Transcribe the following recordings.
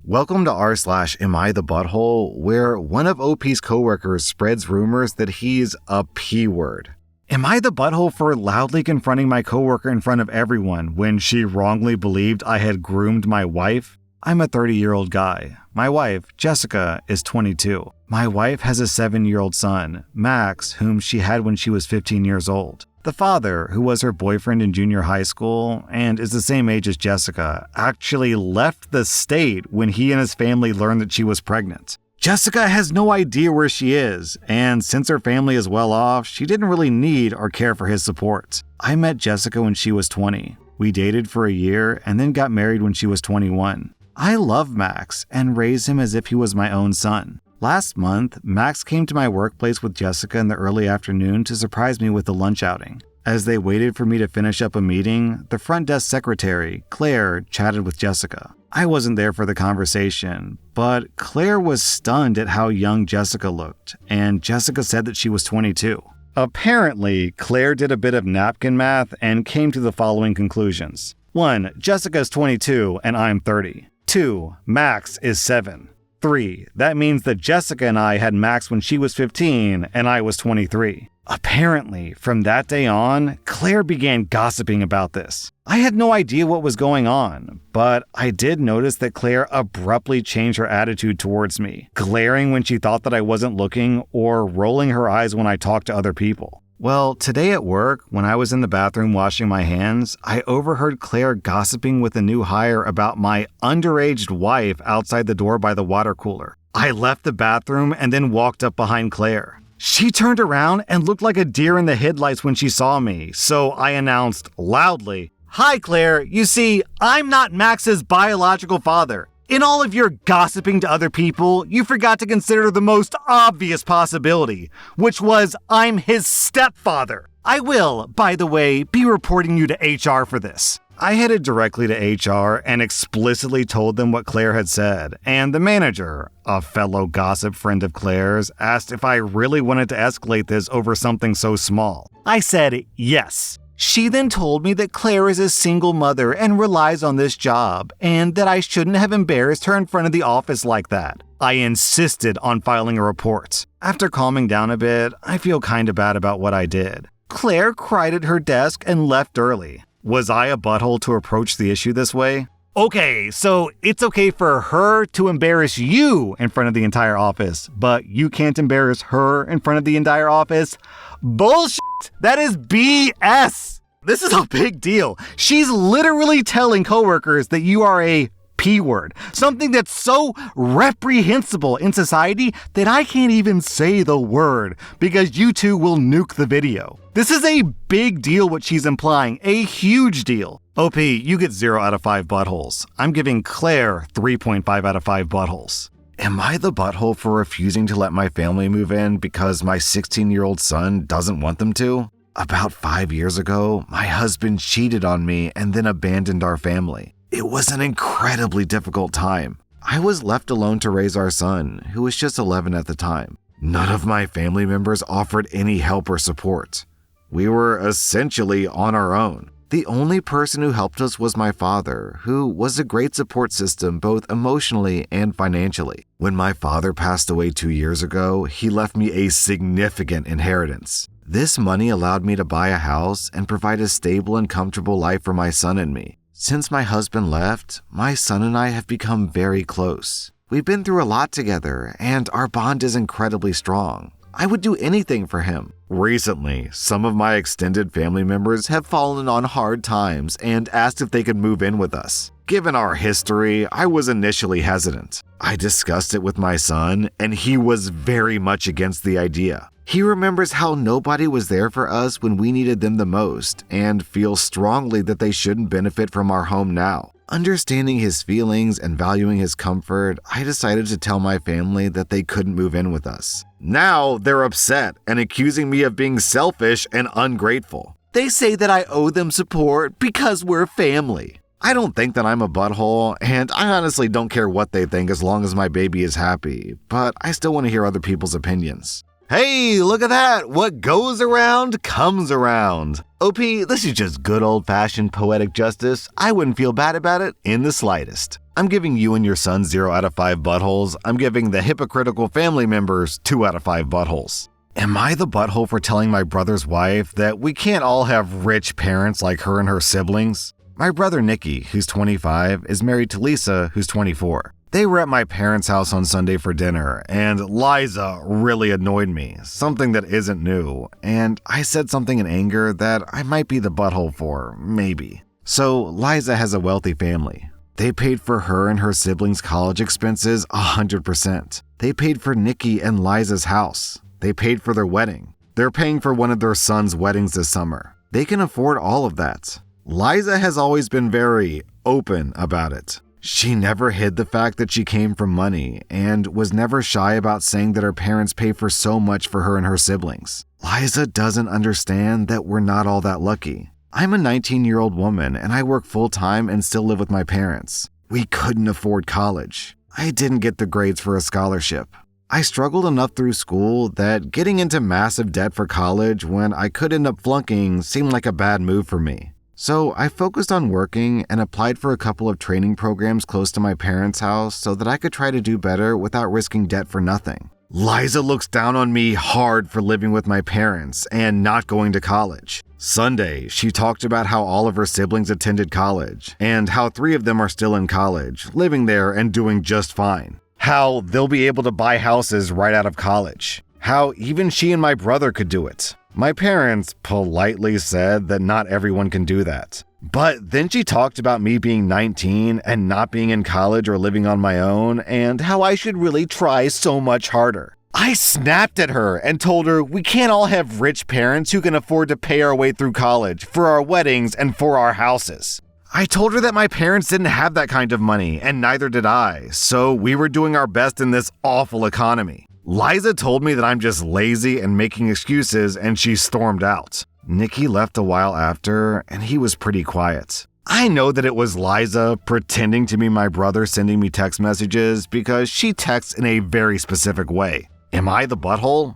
Welcome to rSlash Am I the Butthole, where one of OP's coworkers spreads rumors that he's a P-word. Am I the butthole for loudly confronting my coworker in front of everyone when she wrongly believed I had groomed my wife? I'm a 30-year-old guy. My wife, Jessica, is 22. My wife has a 7-year-old son, Max, whom she had when she was 15 years old. The father, who was her boyfriend in junior high school and is the same age as Jessica, actually left the state when he and his family learned that she was pregnant. Jessica has no idea where she is, and since her family is well off, she didn't really need or care for his support. I met Jessica when she was 20. We dated for a year and then got married when she was 21. I love Max and raised him as if he was my own son. Last month, Max came to my workplace with Jessica in the early afternoon to surprise me with a lunch outing. As they waited for me to finish up a meeting, the front desk secretary, Claire, chatted with Jessica. I wasn't there for the conversation, but Claire was stunned at how young Jessica looked, and Jessica said that she was 22. Apparently, Claire did a bit of napkin math and came to the following conclusions. 1. Jessica is 22 and I'm 30. 2. Max is 7. 3. That means that Jessica and I had Max when she was 15 and I was 23. Apparently, from that day on, Claire began gossiping about this. I had no idea what was going on, but I did notice that Claire abruptly changed her attitude towards me, glaring when she thought that I wasn't looking or rolling her eyes when I talked to other people. Well, today at work, when I was in the bathroom washing my hands, I overheard Claire gossiping with a new hire about my underage wife outside the door by the water cooler. I left the bathroom and then walked up behind Claire. She turned around and looked like a deer in the headlights when she saw me, so I announced loudly, "Hi, Claire. You see, I'm not Max's biological father. In all of your gossiping to other people, you forgot to consider the most obvious possibility, which was I'm his stepfather. I will, by the way, be reporting you to HR for this." I headed directly to HR and explicitly told them what Claire had said, and the manager, a fellow gossip friend of Claire's, asked if I really wanted to escalate this over something so small. I said yes. She then told me that Claire is a single mother and relies on this job, and that I shouldn't have embarrassed her in front of the office like that. I insisted on filing a report. After calming down a bit, I feel kinda bad about what I did. Claire cried at her desk and left early. Was I a butthole to approach the issue this way? Okay, so it's okay for her to embarrass you in front of the entire office, but you can't embarrass her in front of the entire office? Bullshit! That is BS! This is a big deal. She's literally telling coworkers that you are a P-word, something that's so reprehensible in society that I can't even say the word because you two will nuke the video. This is a big deal what she's implying, a huge deal. OP, you get 0 out of 5 buttholes. I'm giving Claire 3.5 out of 5 buttholes. Am I the butthole for refusing to let my family move in because my 16-year-old son doesn't want them to? About 5 years ago, my husband cheated on me and then abandoned our family. It was an incredibly difficult time. I was left alone to raise our son, who was just 11 at the time. None of my family members offered any help or support. We were essentially on our own. The only person who helped us was my father, who was a great support system both emotionally and financially. When my father passed away 2 years ago, he left me a significant inheritance. This money allowed me to buy a house and provide a stable and comfortable life for my son and me. Since my husband left, my son and I have become very close. We've been through a lot together, and our bond is incredibly strong. I would do anything for him. Recently, some of my extended family members have fallen on hard times and asked if they could move in with us. Given our history, I was initially hesitant. I discussed it with my son, and he was very much against the idea. He remembers how nobody was there for us when we needed them the most and feels strongly that they shouldn't benefit from our home now. Understanding his feelings and valuing his comfort, I decided to tell my family that they couldn't move in with us. Now they're upset and accusing me of being selfish and ungrateful. They say that I owe them support because we're family. I don't think that I'm a butthole, and I honestly don't care what they think as long as my baby is happy, but I still want to hear other people's opinions. Hey, look at that! What goes around comes around. OP, this is just good old-fashioned poetic justice. I wouldn't feel bad about it in the slightest. I'm giving you and your son 0 out of 5 buttholes. I'm giving the hypocritical family members 2 out of 5 buttholes. Am I the butthole for telling my brother's wife that we can't all have rich parents like her and her siblings? My brother Nicky, who's 25, is married to Lisa, who's 24. They were at my parents' house on Sunday for dinner, and Liza really annoyed me, something that isn't new, and I said something in anger that I might be the butthole for, maybe. So Liza has a wealthy family. They paid for her and her siblings' college expenses 100%. They paid for Nicky and Liza's house. They paid for their wedding. They're paying for one of their sons' weddings this summer. They can afford all of that. Liza has always been very open about it. She never hid the fact that she came from money and was never shy about saying that her parents pay for so much for her and her siblings. Liza doesn't understand that we're not all that lucky. I'm a 19-year-old woman and I work full-time and still live with my parents. We couldn't afford college. I didn't get the grades for a scholarship. I struggled enough through school that getting into massive debt for college when I could end up flunking seemed like a bad move for me. So I focused on working and applied for a couple of training programs close to my parents' house so that I could try to do better without risking debt for nothing. Liza looks down on me hard for living with my parents and not going to college. Sunday, she talked about how all of her siblings attended college and how 3 of them are still in college, living there and doing just fine. How they'll be able to buy houses right out of college. How even she and my brother could do it. My parents politely said that not everyone can do that. But then she talked about me being 19 and not being in college or living on my own and how I should really try so much harder. I snapped at her and told her we can't all have rich parents who can afford to pay our way through college for our weddings and for our houses. I told her that my parents didn't have that kind of money and neither did I, so we were doing our best in this awful economy. Liza told me that I'm just lazy and making excuses and she stormed out. Nicky left a while after and he was pretty quiet. I know that it was Liza pretending to be my brother sending me text messages because she texts in a very specific way. Am I the butthole?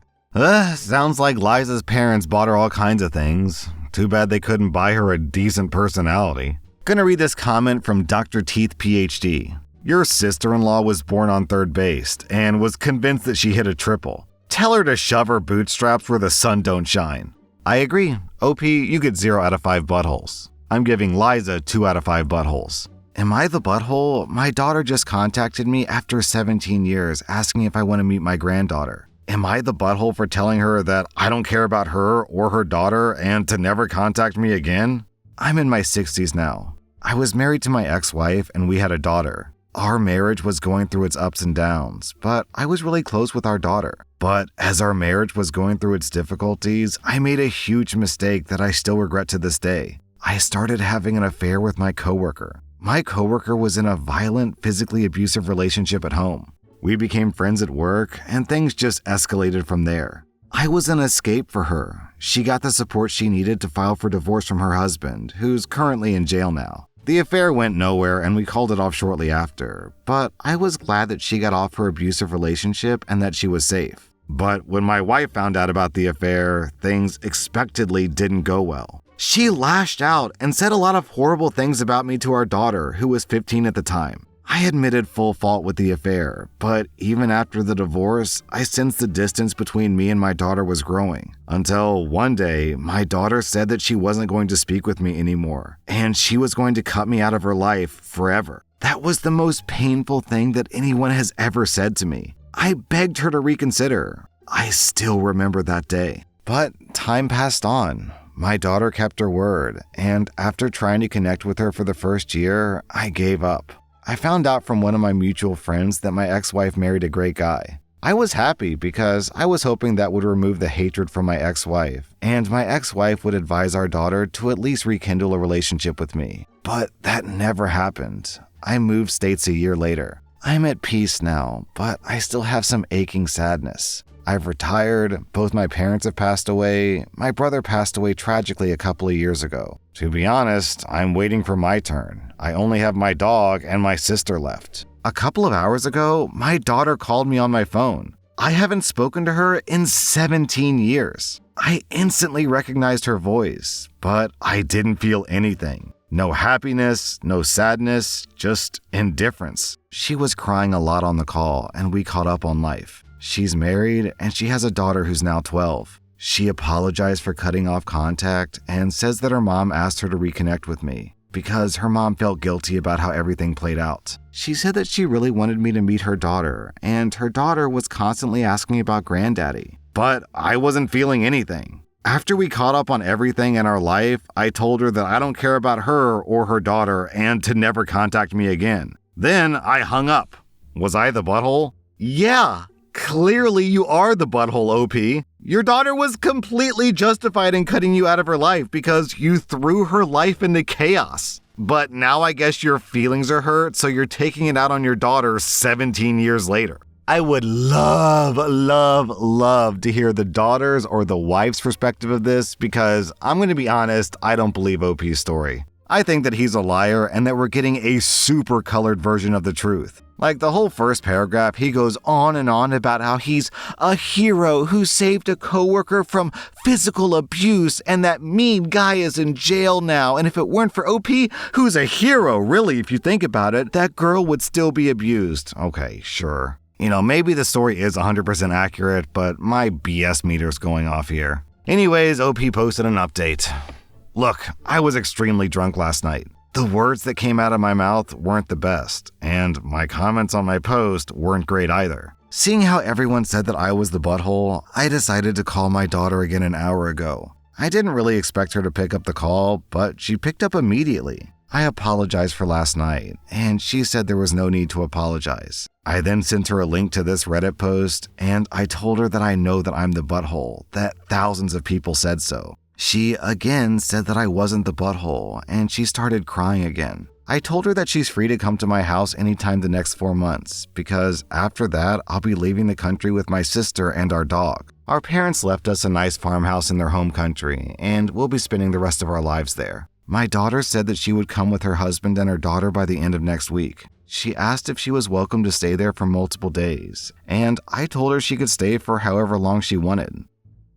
Sounds like Liza's parents bought her all kinds of things. Too bad they couldn't buy her a decent personality. Gonna read this comment from Dr. Teeth PhD. Your sister-in-law was born on third base and was convinced that she hit a triple. Tell her to shove her bootstraps where the sun don't shine. I agree. OP, you get 0 out of 5 buttholes. I'm giving Liza 2 out of 5 buttholes. Am I the butthole? My daughter just contacted me after 17 years asking if I want to meet my granddaughter. Am I the butthole for telling her that I don't care about her or her daughter and to never contact me again? I'm in my 60s now. I was married to my ex-wife and we had a daughter. Our marriage was going through its ups and downs, but I was really close with our daughter. But as our marriage was going through its difficulties, I made a huge mistake that I still regret to this day. I started having an affair with my coworker. My coworker was in a violent, physically abusive relationship at home. We became friends at work, and things just escalated from there. I was an escape for her. She got the support she needed to file for divorce from her husband, who's currently in jail now. The affair went nowhere and we called it off shortly after, but I was glad that she got off her abusive relationship and that she was safe. But when my wife found out about the affair, things expectedly didn't go well. She lashed out and said a lot of horrible things about me to our daughter, who was 15 at the time. I admitted full fault with the affair, but even after the divorce, I sensed the distance between me and my daughter was growing. Until one day, my daughter said that she wasn't going to speak with me anymore, and she was going to cut me out of her life forever. That was the most painful thing that anyone has ever said to me. I begged her to reconsider. I still remember that day. But time passed on. My daughter kept her word, and after trying to connect with her for the first year, I gave up. I found out from one of my mutual friends that my ex-wife married a great guy. I was happy because I was hoping that would remove the hatred from my ex-wife, and my ex-wife would advise our daughter to at least rekindle a relationship with me. But that never happened. I moved states a year later. I'm at peace now, but I still have some aching sadness. I've retired, both my parents have passed away, my brother passed away tragically a couple of years ago. To be honest, I'm waiting for my turn. I only have my dog and my sister left. A couple of hours ago, my daughter called me on my phone. I haven't spoken to her in 17 years. I instantly recognized her voice, but I didn't feel anything. No happiness, no sadness, just indifference. She was crying a lot on the call, and we caught up on life. She's married, and she has a daughter who's now 12. She apologized for cutting off contact and says that her mom asked her to reconnect with me because her mom felt guilty about how everything played out. She said that she really wanted me to meet her daughter, and her daughter was constantly asking about granddaddy. But I wasn't feeling anything. After we caught up on everything in our life, I told her that I don't care about her or her daughter and to never contact me again. Then I hung up. Was I the butthole? Yeah, clearly you are the butthole, OP. Your daughter was completely justified in cutting you out of her life because you threw her life into chaos. But now I guess your feelings are hurt, so you're taking it out on your daughter 17 years later. I would love to hear the daughter's or the wife's perspective of this because I'm going to be honest, I don't believe OP's story. I think that he's a liar and that we're getting a super colored version of the truth. Like the whole first paragraph, he goes on and on about how he's a hero who saved a coworker from physical abuse and that mean guy is in jail now. And if it weren't for OP, who's a hero, really, if you think about it, that girl would still be abused. Okay, sure. You know, maybe the story is 100% accurate, but my BS meter's going off here. Anyways, OP posted an update. Look, I was extremely drunk last night. The words that came out of my mouth weren't the best, and my comments on my post weren't great either. Seeing how everyone said that I was the butthole, I decided to call my daughter again an hour ago. I didn't really expect her to pick up the call, but she picked up immediately. I apologized for last night, and she said there was no need to apologize. I then sent her a link to this Reddit post, and I told her that I know that I'm the butthole, that thousands of people said so. She again said that I wasn't the butthole, and she started crying again. I told her that she's free to come to my house anytime the next 4 months, because after that, I'll be leaving the country with my sister and our dog. Our parents left us a nice farmhouse in their home country, and we'll be spending the rest of our lives there. My daughter said that she would come with her husband and her daughter by the end of next week. She asked if she was welcome to stay there for multiple days, and I told her she could stay for however long she wanted.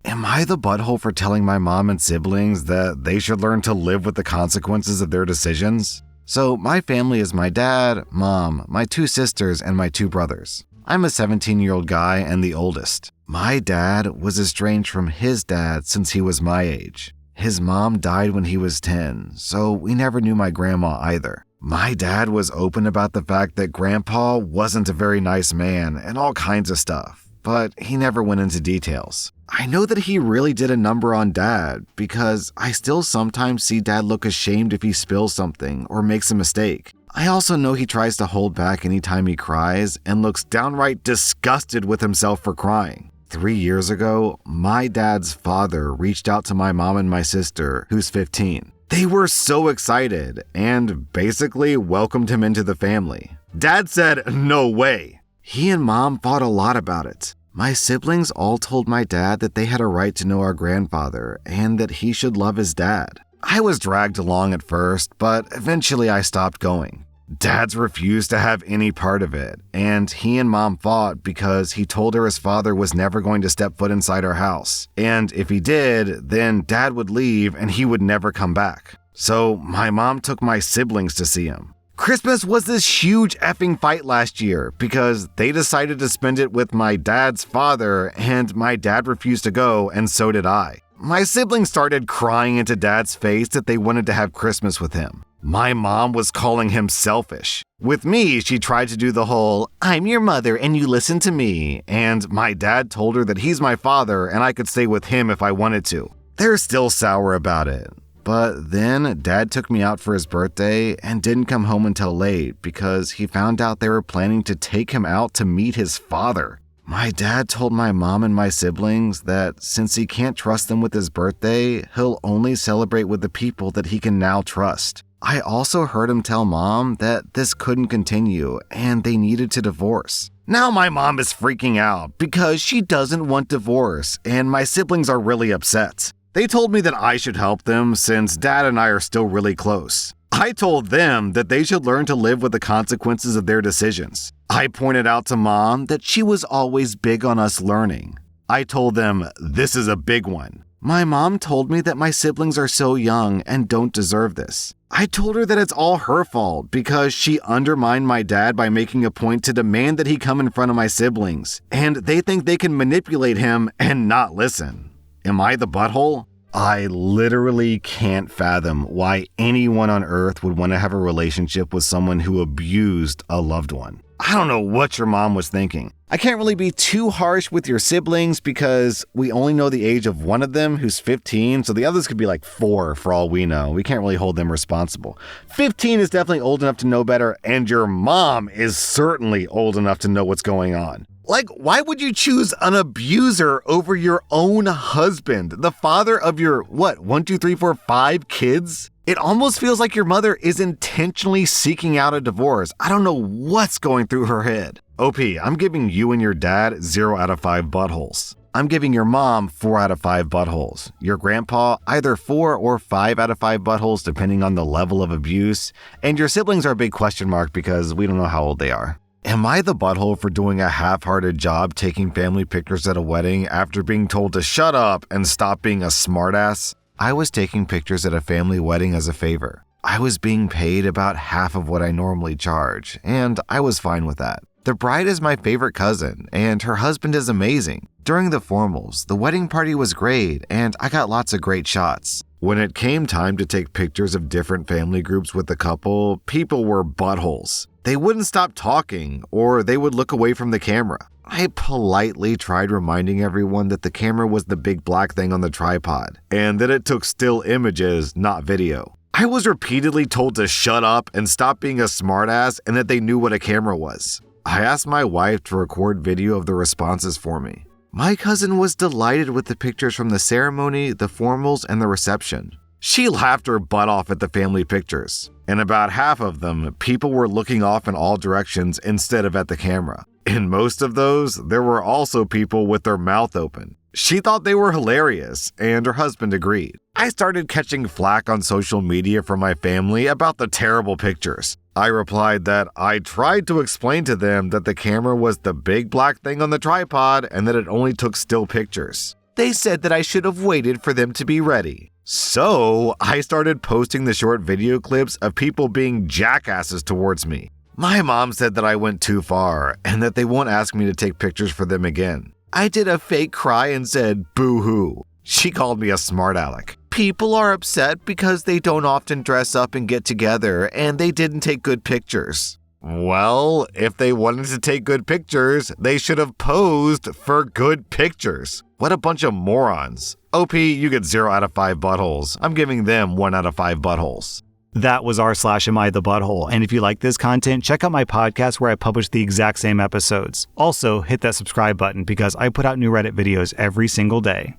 Am I the butthole for telling my mom and siblings that they should learn to live with the consequences of their decisions? So my family is my dad, mom, my 2 sisters, and my 2 brothers. I'm a 17-year-old guy and the oldest. My dad was estranged from his dad since he was my age. His mom died when he was 10, so we never knew my grandma either. My dad was open about the fact that Grandpa wasn't a very nice man and all kinds of stuff, but he never went into details. I know that he really did a number on Dad because I still sometimes see Dad look ashamed if he spills something or makes a mistake. I also know he tries to hold back anytime he cries and looks downright disgusted with himself for crying. 3 years ago, my dad's father reached out to my mom and my sister, who's 15. They were so excited and basically welcomed him into the family. Dad said, "No way." He and Mom fought a lot about it. My siblings all told my dad that they had a right to know our grandfather and that he should love his dad. I was dragged along at first, but eventually I stopped going. Dad's refused to have any part of it, and he and Mom fought because he told her his father was never going to step foot inside our house. And if he did, then Dad would leave and he would never come back. So my mom took my siblings to see him. Christmas was this huge effing fight last year because they decided to spend it with my dad's father and my dad refused to go and so did I. My siblings started crying into Dad's face that they wanted to have Christmas with him. My mom was calling him selfish. With me, she tried to do the whole, "I'm your mother and you listen to me," and my dad told her that he's my father and I could stay with him if I wanted to. They're still sour about it. But then Dad took me out for his birthday and didn't come home until late because he found out they were planning to take him out to meet his father. My dad told my mom and my siblings that since he can't trust them with his birthday, he'll only celebrate with the people that he can now trust. I also heard him tell Mom that this couldn't continue and they needed to divorce. Now my mom is freaking out because she doesn't want divorce and my siblings are really upset. They told me that I should help them since Dad and I are still really close. I told them that they should learn to live with the consequences of their decisions. I pointed out to Mom that she was always big on us learning. I told them this is a big one. My mom told me that my siblings are so young and don't deserve this. I told her that it's all her fault because she undermined my dad by making a point to demand that he come in front of my siblings, and they think they can manipulate him and not listen. Am I the butthole? I literally can't fathom why anyone on earth would want to have a relationship with someone who abused a loved one. I don't know what your mom was thinking. I can't really be too harsh with your siblings because we only know the age of one of them, who's 15, so the others could be like 4 for all we know. We can't really hold them responsible. 15 is definitely old enough to know better, and your mom is certainly old enough to know what's going on. Like, why would you choose an abuser over your own husband, the father of your, 5 kids? It almost feels like your mother is intentionally seeking out a divorce. I don't know what's going through her head. OP, I'm giving you and your dad 0 out of 5 buttholes. I'm giving your mom 4 out of 5 buttholes. Your grandpa, either 4 or 5 out of 5 buttholes, depending on the level of abuse. And your siblings are a big question mark because we don't know how old they are. Am I the butthole for doing a half-hearted job taking family pictures at a wedding after being told to shut up and stop being a smartass? I was taking pictures at a family wedding as a favor. I was being paid about half of what I normally charge, and I was fine with that. The bride is my favorite cousin, and her husband is amazing. During the formals, the wedding party was great, and I got lots of great shots. When it came time to take pictures of different family groups with the couple, people were buttholes. They wouldn't stop talking, or they would look away from the camera. I politely tried reminding everyone that the camera was the big black thing on the tripod, and that it took still images, not video. I was repeatedly told to shut up and stop being a smartass and that they knew what a camera was. I asked my wife to record video of the responses for me. My cousin was delighted with the pictures from the ceremony, the formals, and the reception. She laughed her butt off at the family pictures. In about half of them, people were looking off in all directions instead of at the camera. In most of those, there were also people with their mouth open. She thought they were hilarious, and her husband agreed. I started catching flack on social media from my family about the terrible pictures. I replied that I tried to explain to them that the camera was the big black thing on the tripod and that it only took still pictures. They said that I should have waited for them to be ready. So I started posting the short video clips of people being jackasses towards me. My mom said that I went too far and that they won't ask me to take pictures for them again. I did a fake cry and said, boo-hoo. She called me a smart aleck. People are upset because they don't often dress up and get together and they didn't take good pictures. Well, if they wanted to take good pictures, they should have posed for good pictures. What a bunch of morons. OP, you get 0 out of 5 buttholes. I'm giving them 1 out of 5 buttholes. That was rSlash Am I the Butthole? And if you like this content, check out my podcast where I publish the exact same episodes. Also, hit that subscribe button because I put out new Reddit videos every single day.